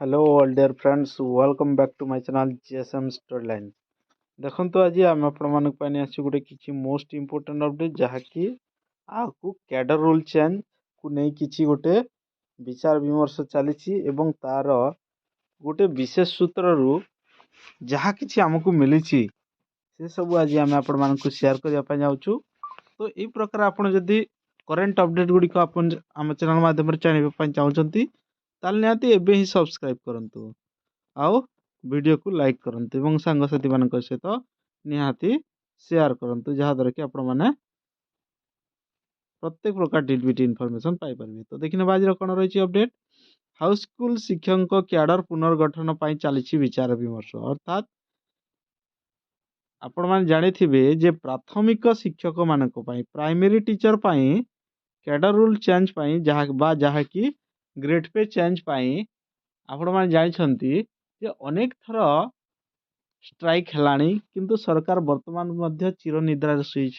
Hello all dear friends, welcome back to my channel GSM storyline. देखो आज आम आपण आसी गोटे किसी मोस्ट इम्पोर्टेंट अपडेट जहाँकि आपको कैडर रूल चेंज को नहीं किसी गोटे विचार विमर्श चली तार गोटे विशेष सूत्र जहाँ किसी आमको मिली से सब आज आम आपण शेयर करने जाऊँ। तो यही प्रकार आपड़ जदि करेन्ट अपडेट गुड़िक आम चैनल माध्यम जानवाई चाहते ताल निहाती एबे ही सब्सक्राइब करंतु आउ वीडियो को लाइक करंतु एवं सांगसाथी मान सहित निहाती शेयर करंतु जहाँ द्वारा कि आपण माने प्रत्येक प्रकार डिडबिटी इनफॉरमेशन पाई परिबे। तो देखिने आज कौन रही अपडेट। हाई स्कूल शिक्षक क्याडर पुनर्गठन पर चली विचार विमर्श अर्थात आपण मैंने जानिथिबे जे प्राथमिक शिक्षक मानक प्राइमरी टीचर पाई कैडर रूल चेंज पाई जहाँ कि ग्रेड पे चेंज पाई आपण मैंने जानते जे अनेक थर स्ट्राइक हेलानी किंतु सरकार वर्तमान मध्य चिर निद्रा शुई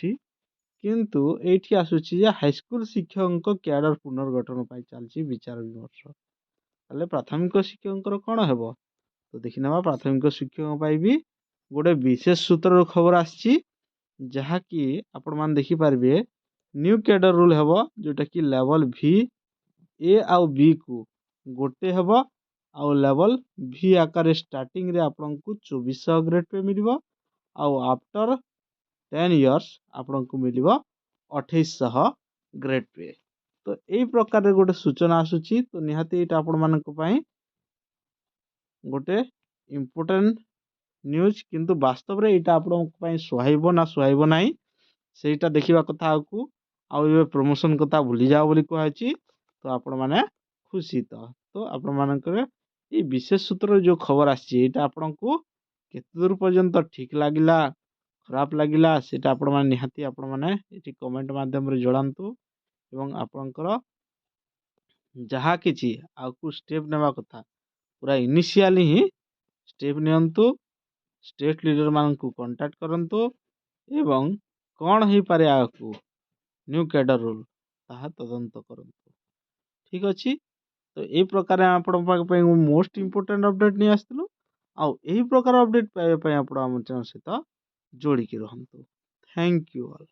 किंतु एठी आसुची जे हाईस्कूल शिक्षक क्याडर पुनर्गठन पाई चलची विचार विमर्श। ताले प्राथमिक शिक्षक कौन हेबो तो देखिने प्राथमिक शिक्षक पाई भी गोटे विशेष सूत्र खबर आसी जहाँ कि आपण मैंने देखि पारबे न्यू कैडर रूल हेबो जोटा कि लेवल भी ए आउ बी को गोटे हेबो आउ लेवल भी आकार स्टार्टिंग रे आपन को 2400 ग्रेड पे मिलिबो आउ आफ्टर 10 इयर्स आपन को मिलिबो 2800 ग्रेड पे। तो यही प्रकार गोटे सूचना आसुची तो निहाती एटा आपण मानक पई गोटे इम्पोर्टेंट न्यूज किंतु वास्तव रे एटा आपण पई सुहाइबो ना सुहाइबो नाही सेटा देखिबा कथा आकु आउ ये प्रमोशन कथा भूली जाओ बोली कहछि। तो आपण माने खुशी तो आपण मानकर ये विशेष सूत्र जो खबर आसी आपण को केते दूर पर्यंत ठीक लागिला खराब लागिला सेटा आपण माने निहाती आपण माने एटी कमेंट माध्यम रे जणांतु एवं आपणकर जहाँ किछि आकु स्टेप नेवा कथा पूरा इनिशियली ही स्टेप नियंतु स्टेट लीडर मान को कांटेक्ट करंतु एवं कौन हो पारे आकु न्यू कैडर रूल ताहा तदंत करंतु। ठीक अछि तो यही प्रकार आपण मोस्ट इम्पोर्टेंट अपडेट नहीं आसलु आउ यही प्रकार अपडेट पाइबा आपण आम चैनल सहित जोड़ी की रहंतु। Thank you all.